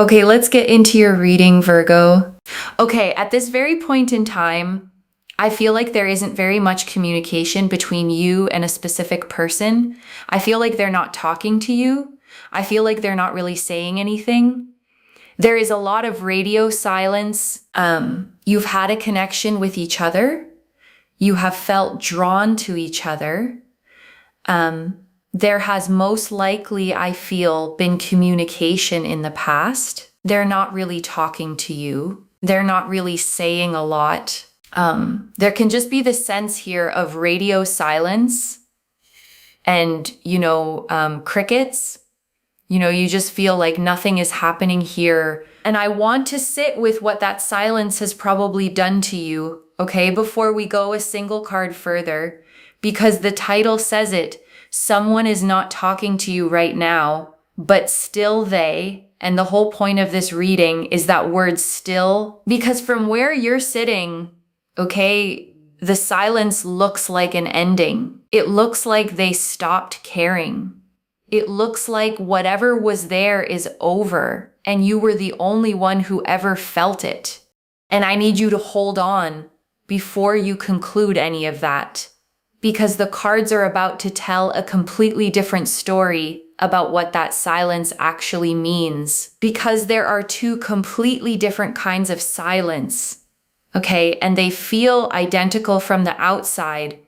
Okay, let's get into your reading, Virgo. Okay, at this very point in time, I feel like there isn't very much communication between you and a specific person. I feel like they're not talking to you. I feel like they're not really saying anything. There is a lot of radio silence. You've had a connection with each other. You have felt drawn to each other. There has most likely, I feel, been communication in the past. They're not really talking to you. They're not really saying a lot. There can just be the sense here of radio silence and, crickets. You just feel like nothing is happening here. And I want to sit with what that silence has probably done to you, okay, before we go a single card further, because the title says it. Someone is not talking to you right now, but still they. And the whole point of this reading is that word still, because from where you're sitting, okay, the silence looks like an ending. It looks like they stopped caring. It looks like whatever was there is over, and you were the only one who ever felt it. And I need you to hold on before you conclude any of that, because the cards are about to tell a completely different story about what that silence actually means, because there are two completely different kinds of silence, okay? And they feel identical from the outside,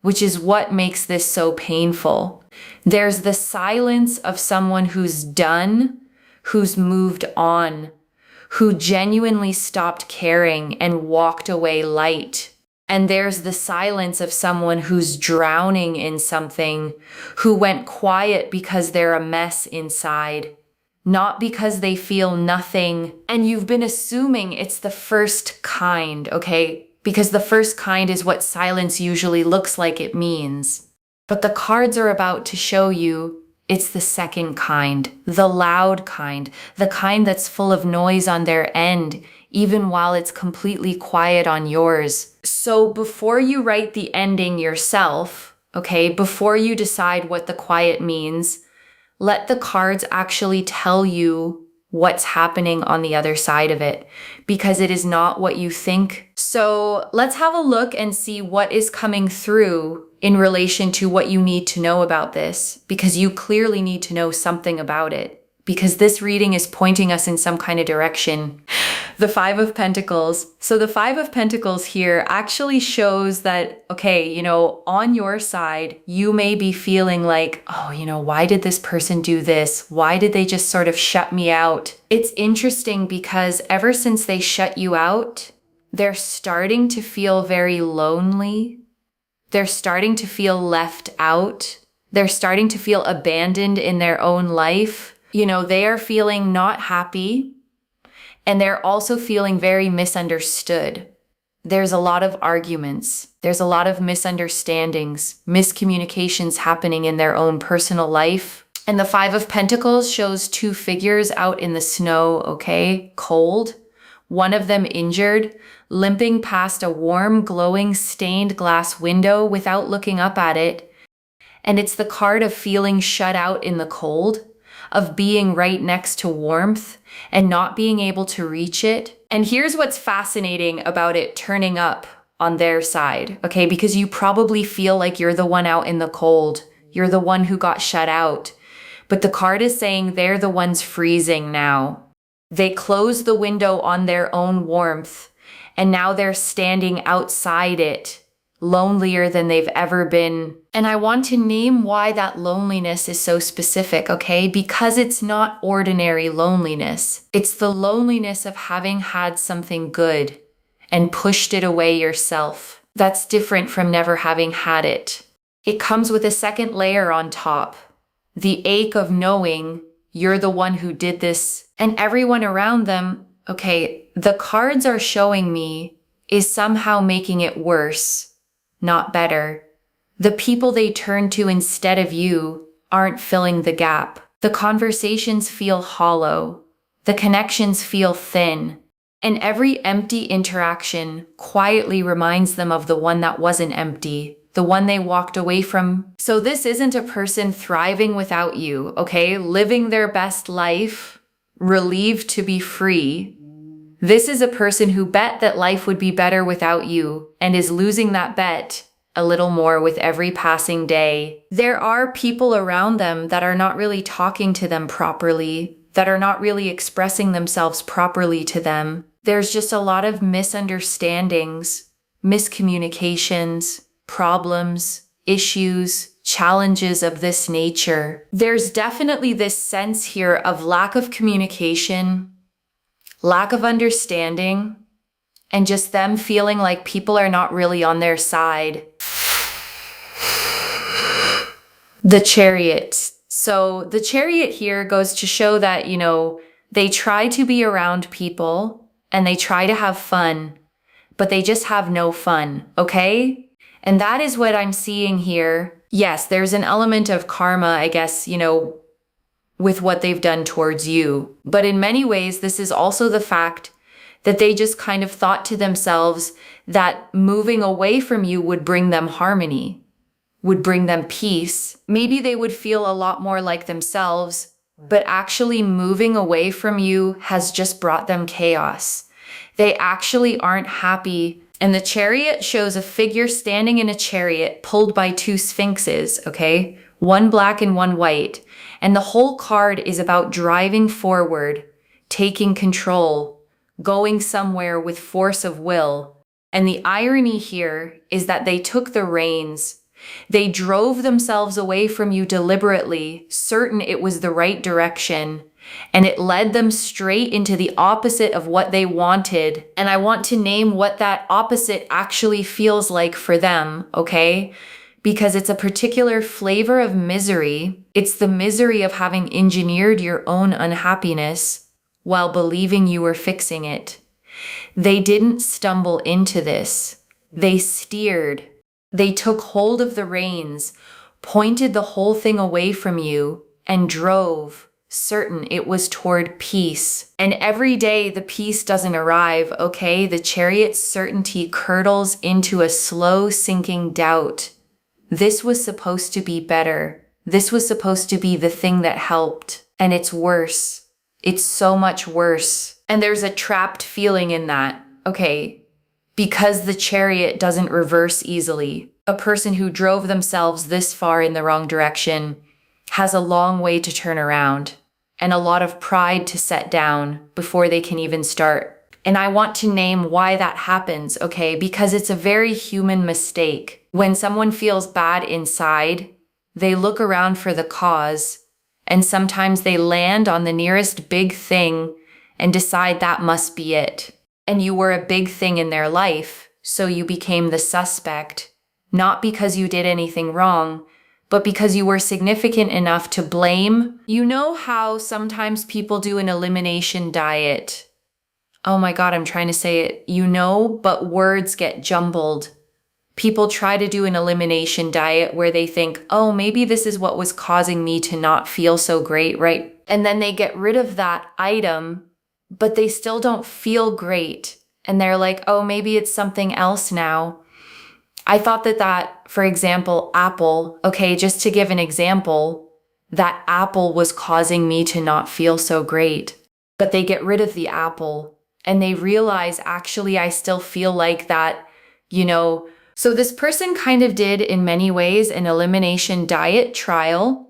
which is what makes this so painful. There's the silence of someone who's done, who's moved on, who genuinely stopped caring and walked away light. And there's the silence of someone who's drowning in something, who went quiet because they're a mess inside, not because they feel nothing. And you've been assuming it's the first kind, okay? Because the first kind is what silence usually looks like it means. But the cards are about to show you it's the second kind, the loud kind, the kind that's full of noise on their end, even while it's completely quiet on yours. So before you write the ending yourself, okay, before you decide what the quiet means, let the cards actually tell you what's happening on the other side of it, because it is not what you think. So let's have a look and see what is coming through in relation to what you need to know about this, because you clearly need to know something about it, because this reading is pointing us in some kind of direction. The Five of Pentacles. So the Five of Pentacles here actually shows that, okay, on your side, you may be feeling like, oh, why did this person do this? Why did they just sort of shut me out? It's interesting because ever since they shut you out, they're starting to feel very lonely. They're starting to feel left out. They're starting to feel abandoned in their own life. They are feeling not happy. And they're also feeling very misunderstood. There's a lot of arguments. There's a lot of misunderstandings, miscommunications happening in their own personal life. And the Five of Pentacles shows two figures out in the snow, okay? Cold. One of them injured, limping past a warm, glowing, stained glass window without looking up at it. And it's the card of feeling shut out in the cold, of being right next to warmth and not being able to reach it. And here's what's fascinating about it turning up on their side, okay? Because you probably feel like you're the one out in the cold. You're the one who got shut out. But the card is saying they're the ones freezing now. They closed the window on their own warmth, and now they're standing outside it, lonelier than they've ever been. And I want to name why that loneliness is so specific, okay? Because it's not ordinary loneliness. It's the loneliness of having had something good and pushed it away yourself. That's different from never having had it. It comes with a second layer on top. The ache of knowing you're the one who did this, and everyone around them, okay, the cards are showing me is somehow making it worse, not better. The people they turn to instead of you aren't filling the gap. The conversations feel hollow. The connections feel thin. And every empty interaction quietly reminds them of the one that wasn't empty, the one they walked away from. So this isn't a person thriving without you, okay? Living their best life, relieved to be free. This is a person who bet that life would be better without you and is losing that bet a little more with every passing day. There are people around them that are not really talking to them properly, that are not really expressing themselves properly to them. There's just a lot of misunderstandings, miscommunications, problems, issues, challenges of this nature. There's definitely this sense here of lack of communication, lack of understanding, and just them feeling like people are not really on their side. The Chariot. So the Chariot here goes to show that, they try to be around people and they try to have fun, but they just have no fun, okay? And that is what I'm seeing here. Yes, there's an element of karma, I guess, with what they've done towards you. But in many ways, this is also the fact that they just kind of thought to themselves that moving away from you would bring them harmony, would bring them peace. Maybe they would feel a lot more like themselves, but actually moving away from you has just brought them chaos. They actually aren't happy. And the Chariot shows a figure standing in a chariot pulled by two sphinxes, okay? One black and one white. And the whole card is about driving forward, taking control, going somewhere with force of will. And the irony here is that they took the reins. They drove themselves away from you deliberately, certain it was the right direction, and it led them straight into the opposite of what they wanted. And I want to name what that opposite actually feels like for them, okay? Because it's a particular flavor of misery. It's the misery of having engineered your own unhappiness while believing you were fixing it. They didn't stumble into this. They steered. They took hold of the reins, pointed the whole thing away from you, and drove, certain it was toward peace. And every day the peace doesn't arrive, okay? The Chariot's certainty curdles into a slow sinking doubt. This was supposed to be better. This was supposed to be the thing that helped. And it's worse. It's so much worse. And there's a trapped feeling in that, okay? Because the Chariot doesn't reverse easily. A person who drove themselves this far in the wrong direction has a long way to turn around and a lot of pride to set down before they can even start. And I want to name why that happens, okay? Because it's a very human mistake. When someone feels bad inside, they look around for the cause, and sometimes they land on the nearest big thing and decide that must be it. And you were a big thing in their life, so you became the suspect, not because you did anything wrong, but because you were significant enough to blame. You know how sometimes people do an elimination diet? Oh my God, I'm trying to say it. But words get jumbled. People try to do an elimination diet where they think, oh, maybe this is what was causing me to not feel so great, right? And then they get rid of that item, but they still don't feel great. And they're like, oh, maybe it's something else now. I thought that, for example, apple, okay, just to give an example, that apple was causing me to not feel so great. But they get rid of the apple and they realize, actually, I still feel like that, So this person kind of did, in many ways, an elimination diet trial,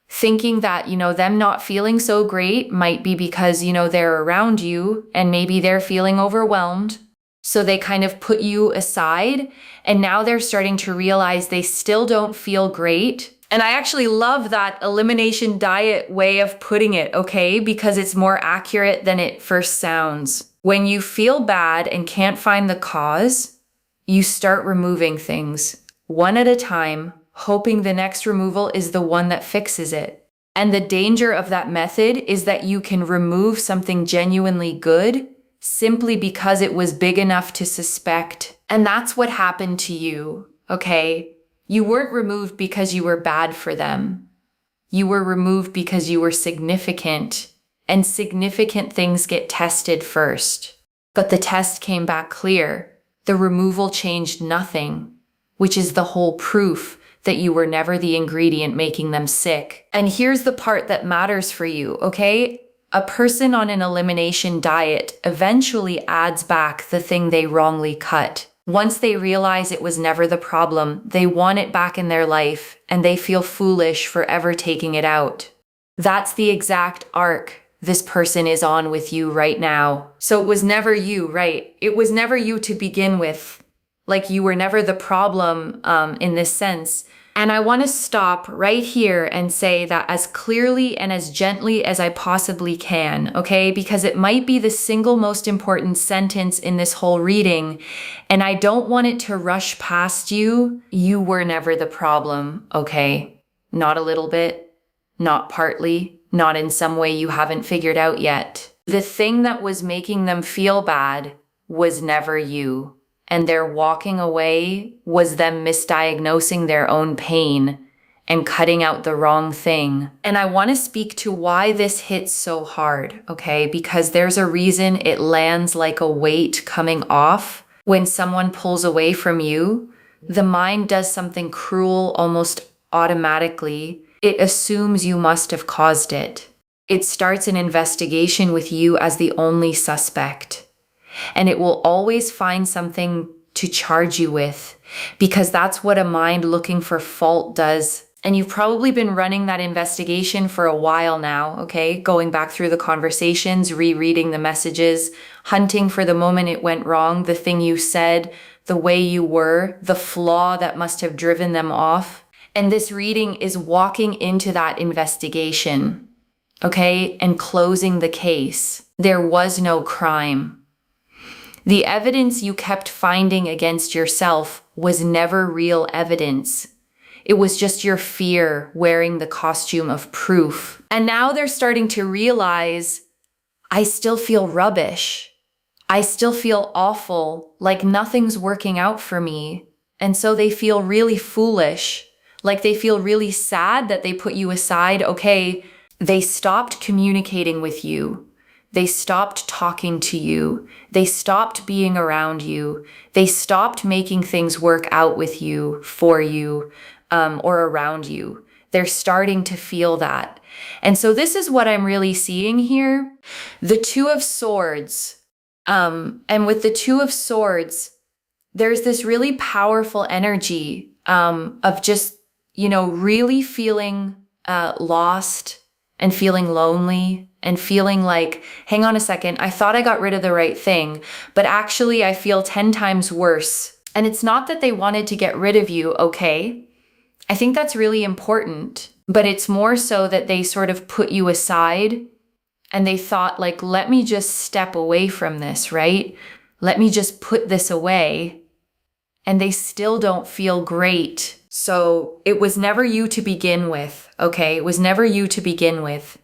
thinking that, them not feeling so great might be because, they're around you and maybe they're feeling overwhelmed. So they kind of put you aside, and now they're starting to realize they still don't feel great. And I actually love that elimination diet way of putting it, okay? Because it's more accurate than it first sounds. When you feel bad and can't find the cause, you start removing things one at a time, hoping the next removal is the one that fixes it. And the danger of that method is that you can remove something genuinely good simply because it was big enough to suspect. And that's what happened to you, okay? You weren't removed because you were bad for them. You were removed because you were significant, and significant things get tested first. But the test came back clear. The removal changed nothing, which is the whole proof that you were never the ingredient making them sick. And here's the part that matters for you, okay? A person on an elimination diet eventually adds back the thing they wrongly cut. Once they realize it was never the problem, they want it back in their life, and they feel foolish for ever taking it out. That's the exact arc this person is on with you right now. So it was never you, right? It was never you to begin with. Like, you were never the problem in this sense. And I want to stop right here and say that as clearly and as gently as I possibly can, okay? Because it might be the single most important sentence in this whole reading, and I don't want it to rush past you. You were never the problem, okay? Not a little bit, not partly, not in some way you haven't figured out yet. The thing that was making them feel bad was never you. And their walking away was them misdiagnosing their own pain and cutting out the wrong thing. And I want to speak to why this hits so hard, okay? Because there's a reason it lands like a weight coming off. When someone pulls away from you, the mind does something cruel almost automatically. It assumes you must have caused it. It starts an investigation with you as the only suspect. And it will always find something to charge you with, because that's what a mind looking for fault does. And you've probably been running that investigation for a while now, okay? Going back through the conversations, rereading the messages, hunting for the moment it went wrong, the thing you said, the way you were, the flaw that must have driven them off. And this reading is walking into that investigation, okay? And closing the case. There was no crime. The evidence you kept finding against yourself was never real evidence. It was just your fear wearing the costume of proof. And now they're starting to realize, I still feel rubbish. I still feel awful, like nothing's working out for me. And so they feel really foolish, like they feel really sad that they put you aside. Okay, they stopped communicating with you. They stopped talking to you. They stopped being around you. They stopped making things work out with you, for you, or around you. They're starting to feel that. And so this is what I'm really seeing here. The Two of Swords. And with the Two of Swords, there's this really powerful energy of just, really feeling lost and feeling lonely. And feeling like, hang on a second, I thought I got rid of the right thing, but actually I feel 10 times worse. And it's not that they wanted to get rid of you, okay? I think that's really important, but it's more so that they sort of put you aside and they thought like, let me just step away from this, right? Let me just put this away. And they still don't feel great. So it was never you to begin with, okay? It was never you to begin with.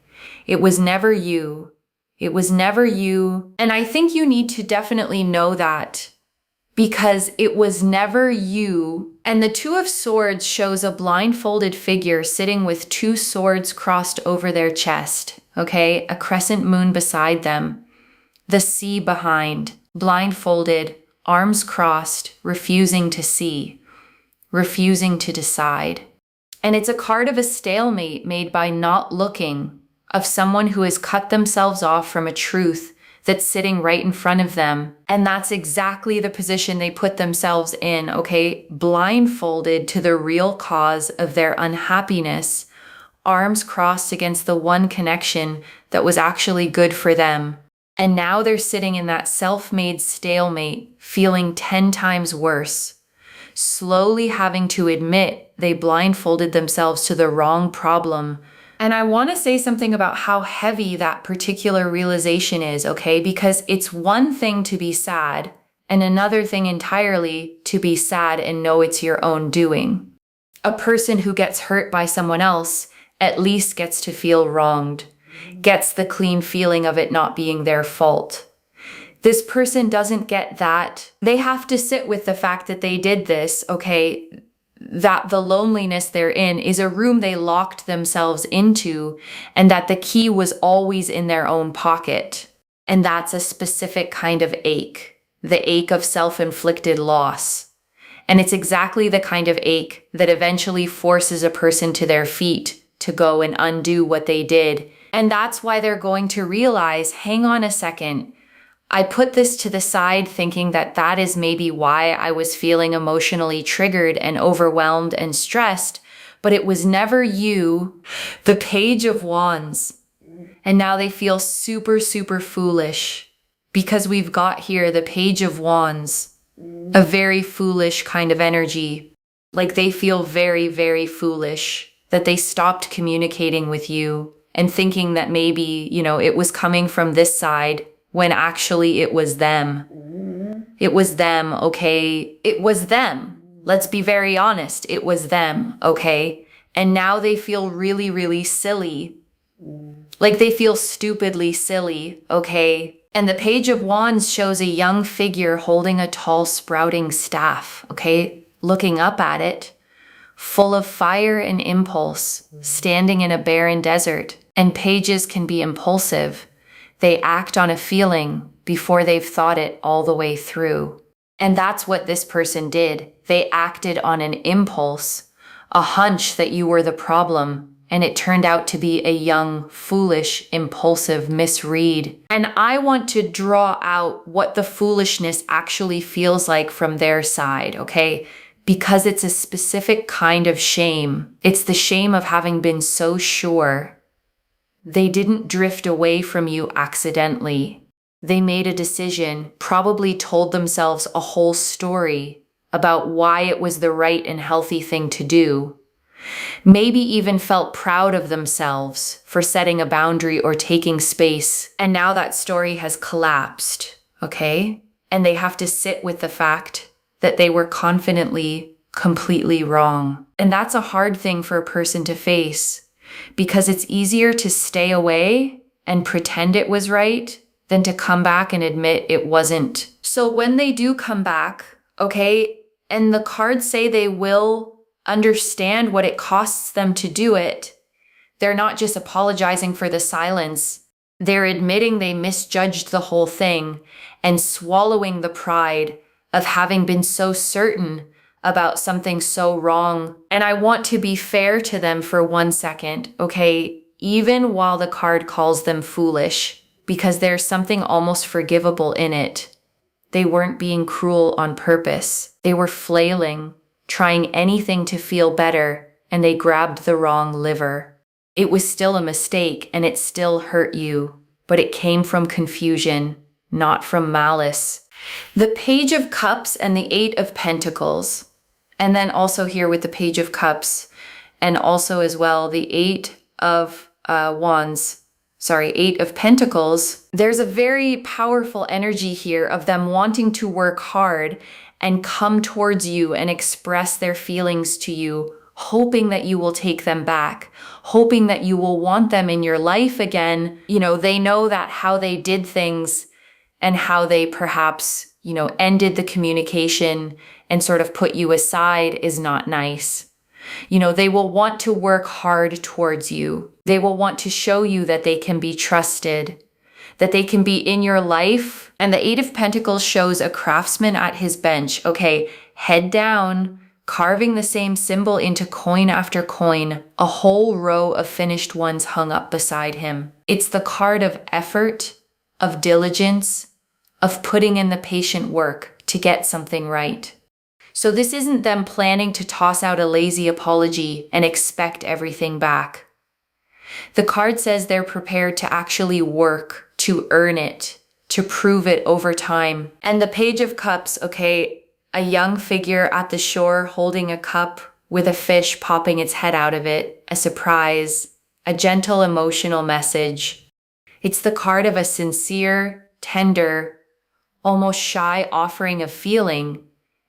It was never you. It was never you. And I think you need to definitely know that, because it was never you. And the Two of Swords shows a blindfolded figure sitting with two swords crossed over their chest, okay? A crescent moon beside them, the sea behind, blindfolded, arms crossed, refusing to see, refusing to decide. And it's a card of a stalemate made by not looking, of someone who has cut themselves off from a truth that's sitting right in front of them. And that's exactly the position they put themselves in, okay? Blindfolded to the real cause of their unhappiness, arms crossed against the one connection that was actually good for them. And now they're sitting in that self-made stalemate, feeling 10 times worse, slowly having to admit they blindfolded themselves to the wrong problem. And I want to say something about how heavy that particular realization is, okay? Because it's one thing to be sad and another thing entirely to be sad and know it's your own doing. A person who gets hurt by someone else at least gets to feel wronged, gets the clean feeling of it not being their fault. This person doesn't get that. They have to sit with the fact that they did this, okay? That the loneliness they're in is a room they locked themselves into, and that the key was always in their own pocket. And that's a specific kind of ache, the ache of self-inflicted loss. And it's exactly the kind of ache that eventually forces a person to their feet to go and undo what they did And that's why they're going to realize, hang on a second, I put this to the side thinking that that is maybe why I was feeling emotionally triggered and overwhelmed and stressed, but it was never you. The Page of Wands. And now they feel super, super foolish because we've got here the Page of Wands, a very foolish kind of energy. Like they feel very, very foolish that they stopped communicating with you and thinking that maybe, it was coming from this side when actually it was them. It was them, okay? It was them. Let's be very honest. It was them, okay? And now they feel really, really silly. Like they feel stupidly silly, okay? And the Page of Wands shows a young figure holding a tall sprouting staff, okay? Looking up at it, full of fire and impulse, standing in a barren desert. And pages can be impulsive. They act on a feeling before they've thought it all the way through. And that's what this person did. They acted on an impulse, a hunch that you were the problem, and it turned out to be a young, foolish, impulsive misread. And I want to draw out what the foolishness actually feels like from their side, okay? Because it's a specific kind of shame. It's the shame of having been so sure. They didn't drift away from you accidentally. They made a decision, probably told themselves a whole story about why it was the right and healthy thing to do. Maybe even felt proud of themselves for setting a boundary or taking space. And now that story has collapsed, okay? And they have to sit with the fact that they were confidently, completely wrong. And that's a hard thing for a person to face, because it's easier to stay away and pretend it was right than to come back and admit it wasn't. So when they do come back, okay, and the cards say they will understand what it costs them to do it, they're not just apologizing for the silence. They're admitting they misjudged the whole thing and swallowing the pride of having been so certain about something so wrong. And I want to be fair to them for 1 second, okay? Even while the card calls them foolish, because there's something almost forgivable in it. They weren't being cruel on purpose. They were flailing, trying anything to feel better, and they grabbed the wrong liver. It was still a mistake, and it still hurt you, but it came from confusion, not from malice. The Page of Cups and the Eight of Pentacles. And then also here with the Page of Cups and also as well the Eight of Pentacles. There's a very powerful energy here of them wanting to work hard and come towards you and express their feelings to you, hoping that you will take them back, hoping that you will want them in your life again. They know that how they did things and how they perhaps, ended the communication and sort of put you aside is not nice. They will want to work hard towards you. They will want to show you that they can be trusted, that they can be in your life. And the Eight of Pentacles shows a craftsman at his bench, okay, head down, carving the same symbol into coin after coin, a whole row of finished ones hung up beside him. It's the card of effort, of diligence, of putting in the patient work to get something right. So this isn't them planning to toss out a lazy apology and expect everything back. The card says they're prepared to actually work, to earn it, to prove it over time. And the Page of Cups, okay, a young figure at the shore holding a cup with a fish popping its head out of it, a surprise, a gentle emotional message. It's the card of a sincere, tender, almost shy offering of feeling,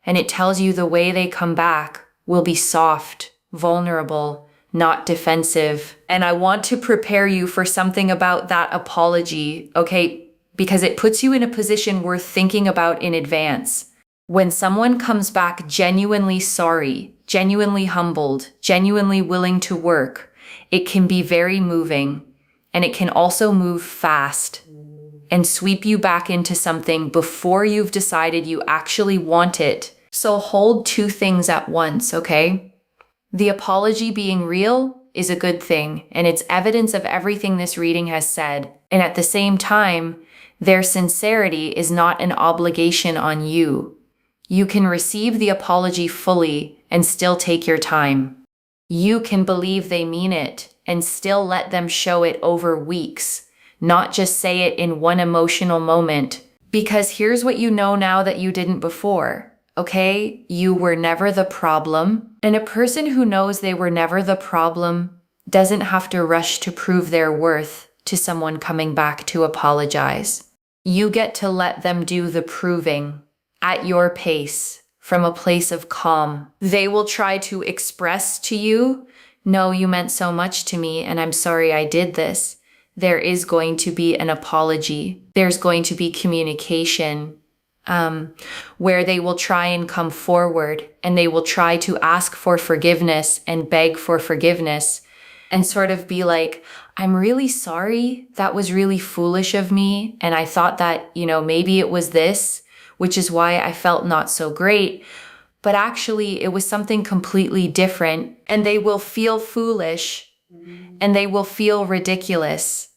and it tells you the way they come back will be soft, vulnerable, not defensive. And I want to prepare you for something about that apology, okay? Because it puts you in a position worth thinking about in advance. When someone comes back genuinely sorry, genuinely humbled, genuinely willing to work, it can be very moving, and it can also move fast and sweep you back into something before you've decided you actually want it. So hold two things at once, okay? The apology being real is a good thing, and it's evidence of everything this reading has said. And at the same time, their sincerity is not an obligation on you. You can receive the apology fully and still take your time. You can believe they mean it and still let them show it over weeks, not just say it in one emotional moment. Because here's what you know now that you didn't before, okay? You were never the problem. And a person who knows they were never the problem doesn't have to rush to prove their worth to someone coming back to apologize. You get to let them do the proving at your pace, from a place of calm. They will try to express to you, no, you meant so much to me, and I'm sorry I did this. There is going to be an apology. There's going to be communication, where they will try and come forward and they will try to ask for forgiveness and beg for forgiveness and sort of be like, I'm really sorry. That was really foolish of me. And I thought that, maybe it was this, which is why I felt not so great. But actually, it was something completely different. And they will feel foolish and they will feel ridiculous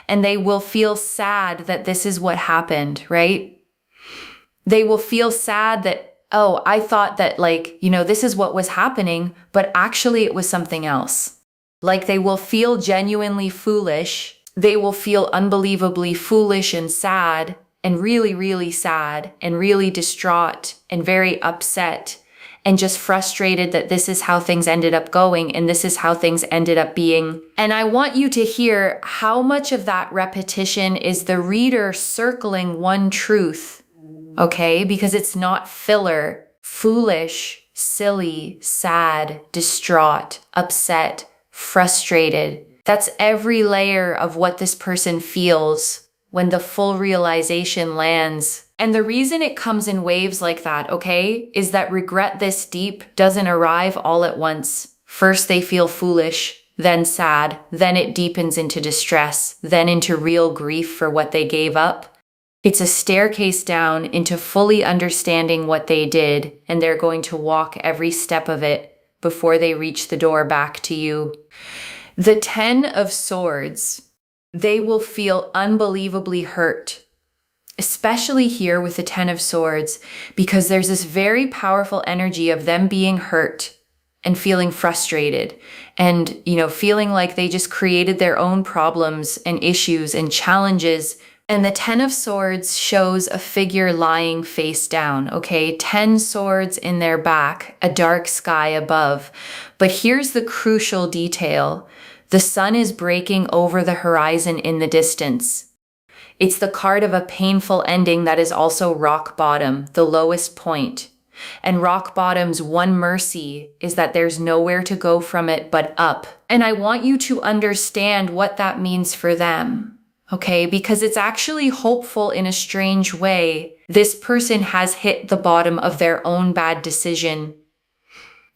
and they will feel sad that this is what happened, right? They will feel sad that, oh, I thought that this is what was happening, but actually it was something else. Like they will feel genuinely foolish. They will feel unbelievably foolish and sad and really, really sad and really distraught and very upset and just frustrated that this is how things ended up going and this is how things ended up being. And I want you to hear how much of that repetition is the reader circling one truth, okay? Because it's not filler, foolish, silly, sad, distraught, upset, frustrated. That's every layer of what this person feels when the full realization lands. And the reason it comes in waves like that, okay, is that regret this deep doesn't arrive all at once. First they feel foolish, then sad, then it deepens into distress, then into real grief for what they gave up. It's a staircase down into fully understanding what they did, and they're going to walk every step of it before they reach the door back to you. The 10 of Swords, they will feel unbelievably hurt, especially here with the 10 of Swords, because there's this very powerful energy of them being hurt and feeling frustrated and, feeling like they just created their own problems and issues and challenges. And the 10 of Swords shows a figure lying face down, okay? 10 swords in their back, a dark sky above. But here's the crucial detail. The sun is breaking over the horizon in the distance. It's the card of a painful ending that is also rock bottom, the lowest point. And rock bottom's one mercy is that there's nowhere to go from it but up. And I want you to understand what that means for them. Okay, because it's actually hopeful in a strange way. This person has hit the bottom of their own bad decision.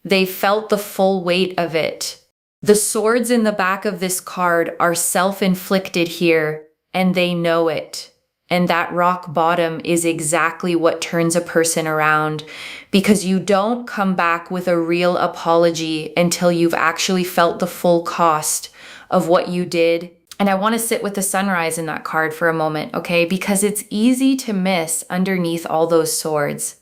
They felt the full weight of it. The swords in the back of this card are self-inflicted here, and they know it. And that rock bottom is exactly what turns a person around, because you don't come back with a real apology until you've actually felt the full cost of what you did. And I want to sit with the sunrise in that card for a moment, okay? Because it's easy to miss underneath all those swords.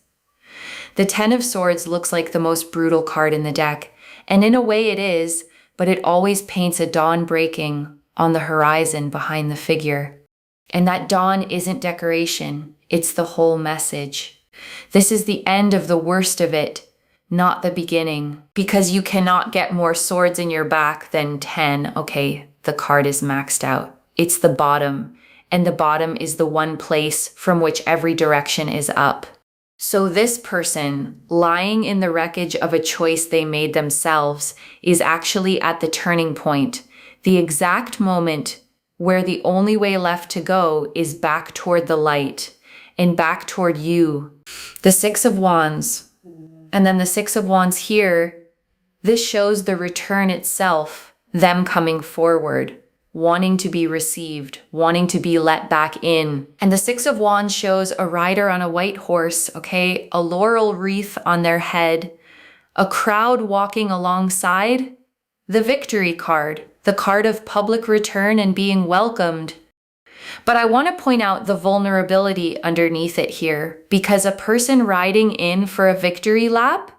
The 10 of Swords looks like the most brutal card in the deck. And in a way it is, but it always paints a dawn breaking on the horizon behind the figure. And that dawn isn't decoration, it's the whole message. This is the end of the worst of it, not the beginning. Because you cannot get more swords in your back than 10, okay? The card is maxed out. It's the bottom, and the bottom is the one place from which every direction is up. So this person, lying in the wreckage of a choice they made themselves, is actually at the turning point, the exact moment where the only way left to go is back toward the light and back toward you. The 6 of Wands, and then the 6 of Wands here, this shows the return itself. Them coming forward, wanting to be received, wanting to be let back in. And the 6 of Wands shows a rider on a white horse, okay? A laurel wreath on their head, a crowd walking alongside the victory card, the card of public return and being welcomed. But I want to point out the vulnerability underneath it here, because a person riding in for a victory lap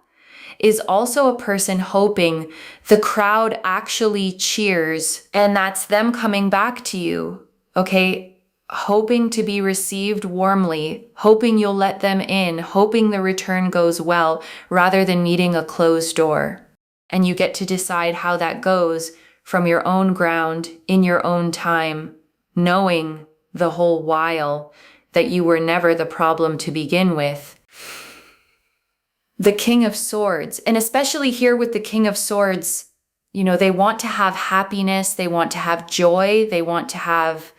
is also a person hoping the crowd actually cheers, and that's them coming back to you, okay? Hoping to be received warmly, hoping you'll let them in, hoping the return goes well, rather than meeting a closed door. And you get to decide how that goes from your own ground, in your own time, knowing the whole while that you were never the problem to begin with. The King of Swords, and especially here with the King of Swords, they want to have happiness, they want to have joy, they want to have,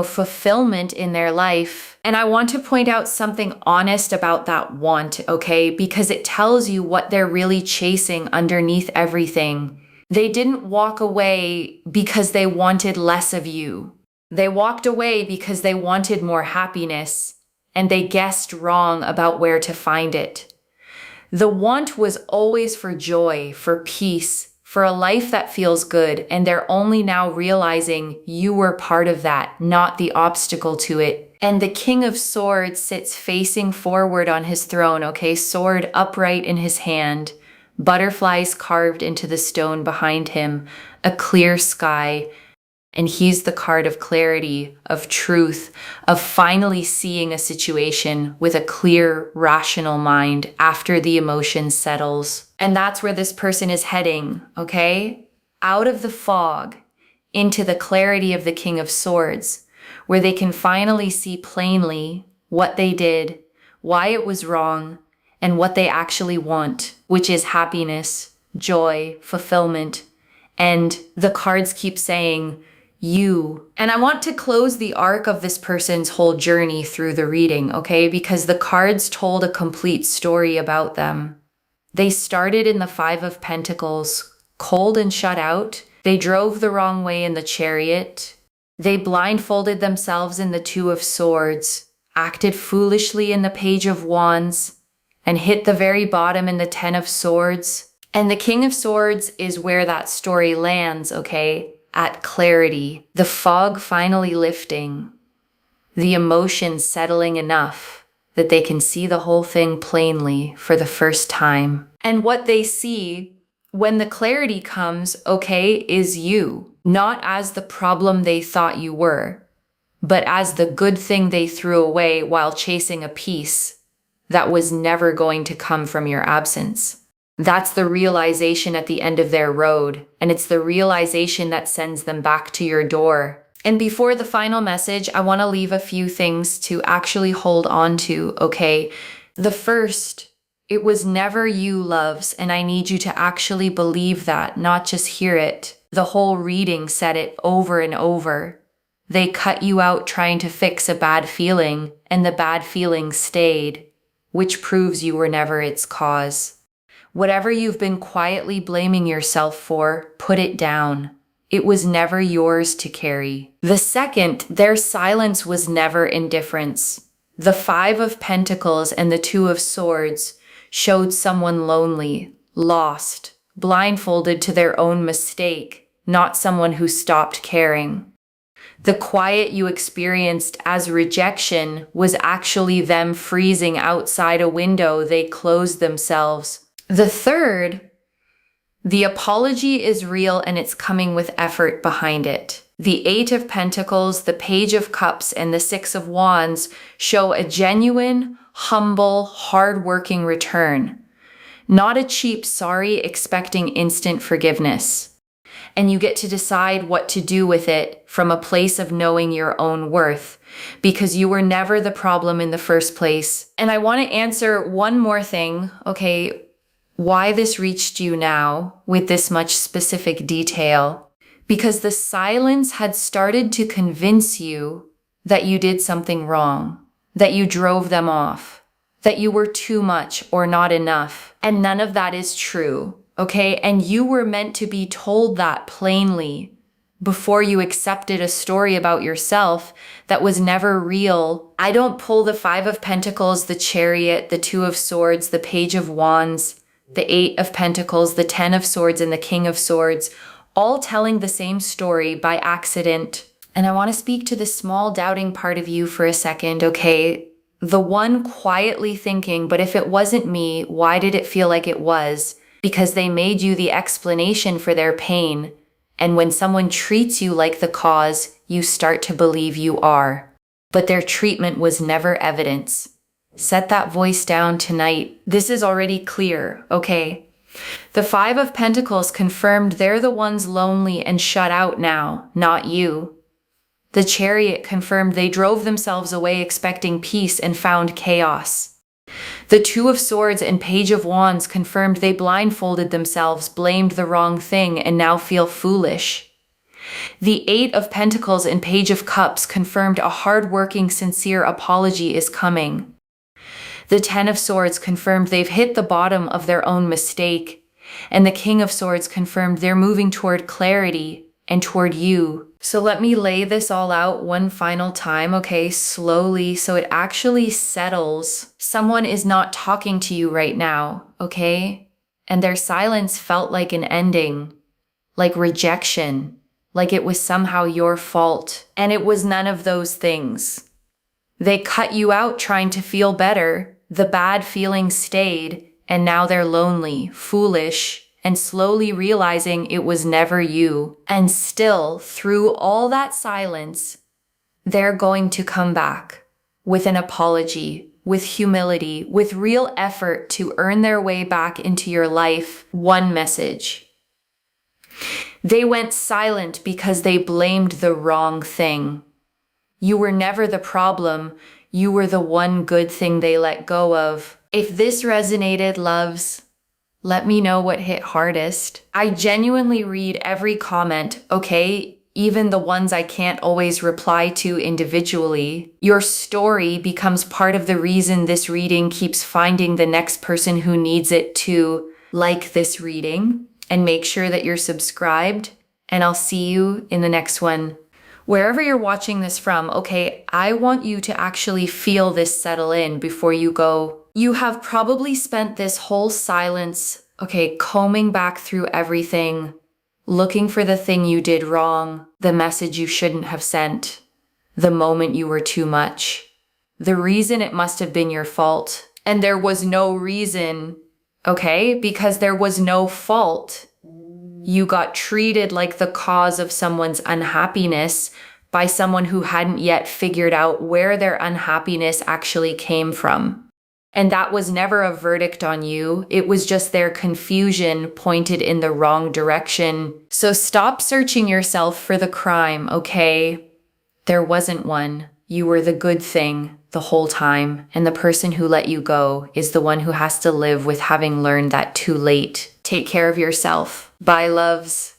fulfillment in their life. And I want to point out something honest about that want, okay? Because it tells you what they're really chasing underneath everything. They didn't walk away because they wanted less of you. They walked away because they wanted more happiness, and they guessed wrong about where to find it. The want was always for joy, for peace, for a life that feels good, and they're only now realizing you were part of that, not the obstacle to it. And the King of Swords sits facing forward on his throne, okay? Sword upright in his hand, butterflies carved into the stone behind him, a clear sky. And he's the card of clarity, of truth, of finally seeing a situation with a clear, rational mind after the emotion settles. And that's where this person is heading, okay? Out of the fog, into the clarity of the King of Swords, where they can finally see plainly what they did, why it was wrong, and what they actually want, which is happiness, joy, fulfillment. And the cards keep saying, you. And I want to close the arc of this person's whole journey through the reading, okay? Because the cards told a complete story about them. They started in the Five of Pentacles, cold and shut out. They drove the wrong way in the Chariot. They blindfolded themselves in the Two of Swords, acted foolishly in the Page of Wands, and hit the very bottom in the Ten of Swords. And the King of Swords is where that story lands, okay? At clarity, the fog finally lifting, the emotions settling enough that they can see the whole thing plainly for the first time. And what they see when the clarity comes, okay, is you, not as the problem they thought you were, but as the good thing they threw away while chasing a peace that was never going to come from your absence. That's the realization at the end of their road, and it's the realization that sends them back to your door. And before the final message, I want to leave a few things to actually hold on to, okay? The first, it was never you, loves, and I need you to actually believe that, not just hear it. The whole reading said it over and over. They cut you out trying to fix a bad feeling, and the bad feeling stayed, which proves you were never its cause. Whatever you've been quietly blaming yourself for, put it down. It was never yours to carry. The second, their silence was never indifference. The Five of Pentacles and the Two of Swords showed someone lonely, lost, blindfolded to their own mistake, not someone who stopped caring. The quiet you experienced as rejection was actually them freezing outside a window they closed themselves. The third, the apology is real and it's coming with effort behind it. The Eight of Pentacles, the Page of Cups, and the Six of Wands show a genuine, humble, hard-working return. Not a cheap sorry expecting instant forgiveness. And you get to decide what to do with it from a place of knowing your own worth, because you were never the problem in the first place. And I want to answer one more thing, okay? Why this reached you now with this much specific detail, because the silence had started to convince you that you did something wrong, that you drove them off, that you were too much or not enough. And none of that is true, okay? And you were meant to be told that plainly before you accepted a story about yourself that was never real. I don't pull the Five of Pentacles, the Chariot, the Two of Swords, the Page of Wands, the Eight of Pentacles, the Ten of Swords, and the King of Swords, all telling the same story by accident. And I want to speak to the small doubting part of you for a second, okay? The one quietly thinking, but if it wasn't me, why did it feel like it was? Because they made you the explanation for their pain. And when someone treats you like the cause, you start to believe you are. But their treatment was never evidence. Set that voice down tonight. This is already clear, okay? The Five of Pentacles confirmed they're the ones lonely and shut out now, not you. The Chariot confirmed they drove themselves away expecting peace and found chaos. The Two of Swords and Page of Wands confirmed they blindfolded themselves, blamed the wrong thing, and now feel foolish. The Eight of Pentacles and Page of Cups confirmed a hard-working, sincere apology is coming. The Ten of Swords confirmed they've hit the bottom of their own mistake, and the King of Swords confirmed they're moving toward clarity and toward you. So let me lay this all out one final time, okay, slowly, so it actually settles. Someone is not talking to you right now, okay? And their silence felt like an ending, like rejection, like it was somehow your fault. And it was none of those things. They cut you out trying to feel better. The bad feelings stayed, and now they're lonely, foolish, and slowly realizing it was never you. And still, through all that silence, they're going to come back with an apology, with humility, with real effort to earn their way back into your life. One message. They went silent because they blamed the wrong thing. You were never the problem. You were the one good thing they let go of. If this resonated, loves, let me know what hit hardest. I genuinely read every comment, okay? Even the ones I can't always reply to individually. Your story becomes part of the reason this reading keeps finding the next person who needs it to like this reading. And make sure that you're subscribed, and I'll see you in the next one. Wherever you're watching this from, okay, I want you to actually feel this settle in before you go. You have probably spent this whole silence, okay, combing back through everything, looking for the thing you did wrong, the message you shouldn't have sent, the moment you were too much, the reason it must have been your fault. And there was no reason, okay, because there was no fault. You got treated like the cause of someone's unhappiness by someone who hadn't yet figured out where their unhappiness actually came from. And that was never a verdict on you. It was just their confusion pointed in the wrong direction. So stop searching yourself for the crime, okay? There wasn't one. You were the good thing the whole time. And the person who let you go is the one who has to live with having learned that too late. Take care of yourself. Bye, loves.